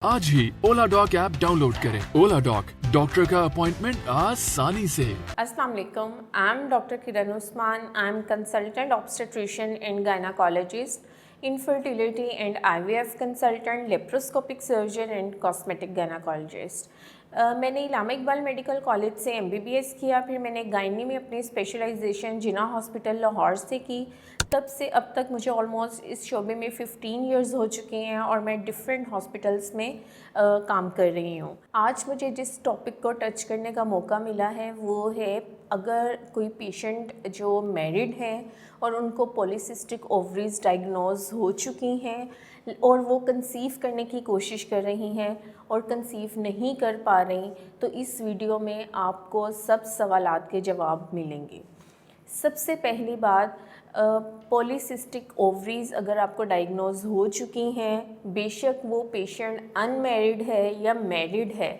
आज ही ओला dock app download करें। ओला dock, doctor का अपॉइंटमेंट आसानी से। Assalamu alaikum. I'm Dr. Kiran Usman. I'm consultant obstetrician and gynecologist, infertility and IVF consultant, laparoscopic surgeon and cosmetic gynecologist. मैंने इलामा Iqbal medical college से MBBS किया, फिर मैंने गायनी में अपनी स्पेशलाइजेशन जिना हॉस्पिटल लाहौर से की। तब से अब तक मुझे ऑलमोस्ट इस शोबे में 15 इयर्स हो चुके हैं और मैं डिफरेंट हॉस्पिटल्स में काम कर रही हूँ। आज मुझे जिस टॉपिक को टच करने का मौका मिला है वो है, अगर कोई पेशेंट जो मैरिड हैं और उनको पॉलीसिस्टिक ओवरीज डायग्नोज हो चुकी हैं और वो कंसीव करने की कोशिश कर रही हैं और कंसीव नहीं कर पा रही, तो इस वीडियो में आपको सब सवालात के जवाब मिलेंगे। सबसे पहली बात, पॉलीसिस्टिक ओवरीज अगर आपको डायग्नोज हो चुकी हैं, बेशक वो पेशेंट अनमैरिड है या मैरिड है,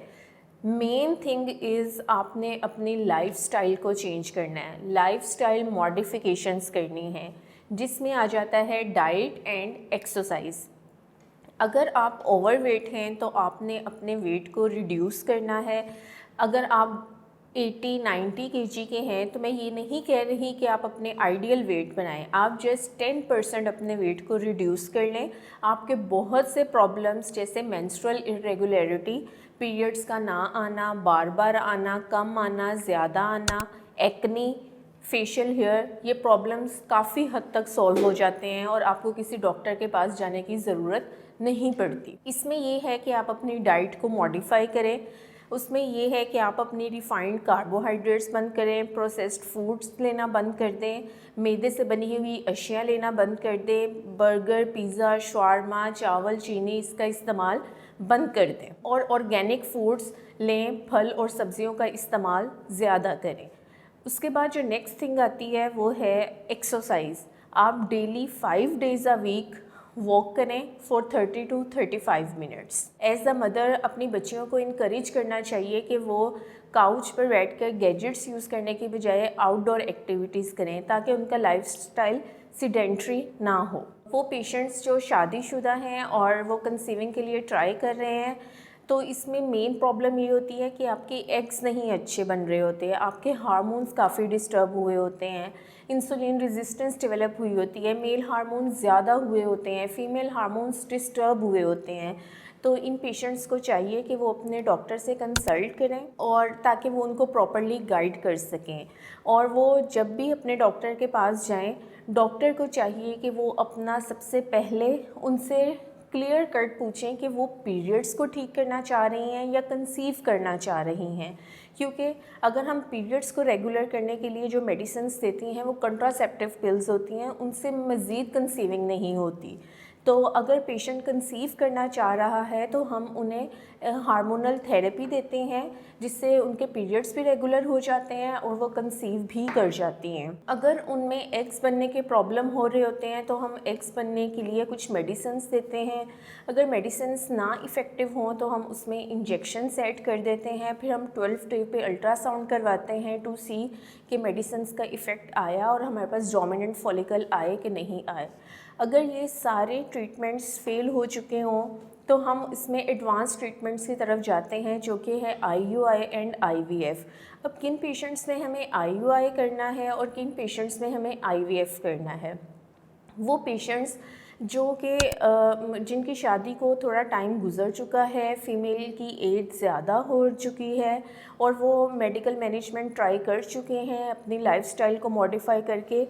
मेन थिंग इज़ आपने अपनी लाइफस्टाइल को चेंज करना है, लाइफस्टाइल मॉडिफिकेशंस करनी है, जिसमें आ जाता है डाइट एंड एक्सरसाइज। अगर आप ओवरवेट हैं तो आपने अपने वेट को रिड्यूस करना है। अगर आप 80-90 kg के हैं तो मैं ये नहीं कह रही कि आप अपने आइडियल वेट बनाएं, आप जस्ट 10% अपने वेट को रिड्यूस कर लें। आपके बहुत से प्रॉब्लम्स जैसे मेंस्ट्रुअल इरेगुलरिटी, पीरियड्स का ना आना, बार बार आना, कम आना, ज़्यादा आना, एक्नी, फेशियल हेयर, ये प्रॉब्लम्स काफ़ी हद तक सॉल्व हो जाते हैं और आपको किसी डॉक्टर के पास जाने की ज़रूरत नहीं पड़ती। इसमें ये है कि आप अपनी डाइट को मॉडिफाई करें। उसमें ये है कि आप अपनी रिफाइंड कार्बोहाइड्रेट्स बंद करें, प्रोसेस्ड फूड्स लेना बंद कर दें, मैदे से बनी हुई अशिया लेना बंद कर दें, बर्गर, पिज़्ज़ा, शावरमा, चावल, चीनी, इसका इस्तेमाल बंद कर दें और ऑर्गेनिक फूड्स लें, फल और सब्जियों का इस्तेमाल ज़्यादा करें। उसके बाद जो नेक्स्ट थिंग आती है वो है एक्सरसाइज। आप daily 5 days a week walk करें for 30 to 35 minutes. As a mother अपनी बच्चियों को इनकरेज करना चाहिए कि वो काउच पर बैठकर गैजेट्स यूज़ करने की बजाय आउटडोर एक्टिविटीज़ करें, ताकि उनका लाइफस्टाइल सीडेंट्री ना हो। वो पेशेंट्स जो शादीशुदा हैं और वो कंसीविंग के लिए ट्राई कर रहे हैं, तो इसमें मेन प्रॉब्लम ये होती है कि आपके एग्स नहीं अच्छे बन रहे होते हैं, आपके हार्मोन्स काफ़ी डिस्टर्ब हुए होते हैं, इंसुलिन रेजिस्टेंस डेवलप हुई होती है, मेल हार्मोन्स ज़्यादा हुए होते हैं, फीमेल हार्मोन्स डिस्टर्ब हुए होते हैं। तो इन पेशेंट्स को चाहिए कि वो अपने डॉक्टर से कंसल्ट करें और ताकि वो उनको प्रॉपर्ली गाइड कर सकें। और वो जब भी अपने डॉक्टर के पास जाएं, डॉक्टर को चाहिए कि वो अपना सबसे पहले उनसे क्लियर कट पूछें कि वो पीरियड्स को ठीक करना चाह रही हैं या कंसीव करना चाह रही हैं, क्योंकि अगर हम पीरियड्स को रेगुलर करने के लिए जो मेडिसिन्स देती हैं वो कंट्रासेप्टिव पिल्स होती हैं, उनसे मज़ीद कंसीविंग नहीं होती। तो अगर पेशेंट कंसीव करना चाह रहा है तो हम उन्हें हार्मोनल थेरेपी देते हैं, जिससे उनके पीरियड्स भी रेगुलर हो जाते हैं और वो कंसीव भी कर जाती हैं। अगर उनमें एग्स बनने के प्रॉब्लम हो रहे होते हैं तो हम एग्स बनने के लिए कुछ मेडिसिन्स देते हैं। अगर मेडिसिन्स ना इफ़ेक्टिव हों तो हम उसमें इंजेक्शन सेट कर देते हैं। फिर हम 12 डे पे अल्ट्रासाउंड करवाते हैं टू सी कि मेडिसिन्स का इफ़ेक्ट आया और हमारे पास डोमिनेंट फॉलिकल आए कि नहीं आए। अगर ये सारे ट्रीटमेंट्स फेल हो चुके हों तो हम इसमें एडवांस ट्रीटमेंट्स की तरफ जाते हैं, जो कि है IUI एंड IVF। अब किन पेशेंट्स में हमें IUI करना है और किन पेशेंट्स में हमें IVF करना है? वो पेशेंट्स जो कि जिनकी शादी को थोड़ा टाइम गुजर चुका है, फ़ीमेल की एज ज़्यादा हो चुकी है और वो मेडिकल मैनेजमेंट ट्राई कर चुके हैं, अपनी लाइफस्टाइल को मॉडिफाई करके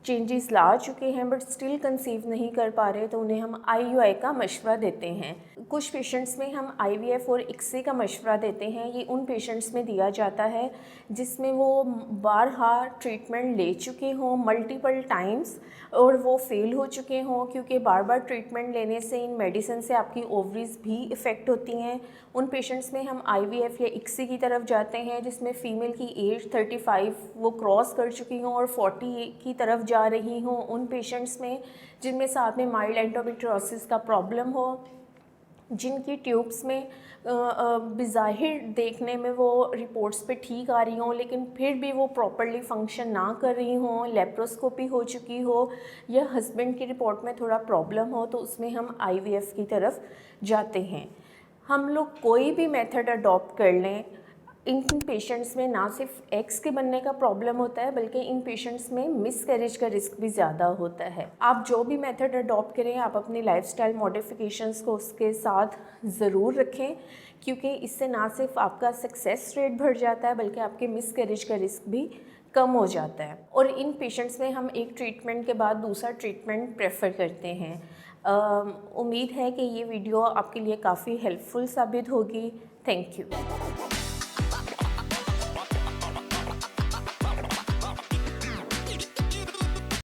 चेंजेस ला चुके हैं बट स्टिल कंसीव नहीं कर पा रहे, तो उन्हें हम IUI का मशवरा देते हैं। कुछ पेशेंट्स में हम IVF और ICSI का मशवरा देते हैं। ये उन पेशेंट्स में दिया जाता है जिसमें वो बारहा ट्रीटमेंट ले चुके हों मल्टीपल टाइम्स और वो फेल हो चुके हों, क्योंकि बार बार ट्रीटमेंट लेने से इन मेडिसिन से आपकी ओवरीज भी इफ़ेक्ट होती हैं। उन पेशेंट्स में हम IVF या ICSI की तरफ जाते हैं जिसमें फ़ीमेल की एज 35 वो क्रॉस कर चुकी हों और 40 की तरफ जा रही हों। उन पेशेंट्स में जिनमें साथ में माइल्ड एंडोमेट्रियोसिस का प्रॉब्लम हो, जिनकी ट्यूब्स में बिज़ाहिर देखने में वो रिपोर्ट्स पे ठीक आ रही हों लेकिन फिर भी वो प्रॉपर्ली फंक्शन ना कर रही हों, लेप्रोस्कोपी हो चुकी हो या हस्बैंड की रिपोर्ट में थोड़ा प्रॉब्लम हो, तो उसमें हम IVF की तरफ जाते हैं। हम लोग कोई भी मेथड अडॉप्ट कर लें, इन पेशेंट्स में ना सिर्फ एग्स के बनने का प्रॉब्लम होता है बल्कि इन पेशेंट्स में मिसकैरेज का रिस्क भी ज़्यादा होता है। आप जो भी मेथड अडॉप्ट करें, आप अपनी लाइफस्टाइल मॉडिफिकेशंस को उसके साथ ज़रूर रखें, क्योंकि इससे ना सिर्फ आपका सक्सेस रेट बढ़ जाता है बल्कि आपके मिसकैरेज का रिस्क भी कम हो जाता है। और इन पेशेंट्स में हम एक ट्रीटमेंट के बाद दूसरा ट्रीटमेंट प्रेफर करते हैं। उम्मीद है कि ये वीडियो आपके लिए काफ़ी हेल्पफुल साबित होगी। Thank you.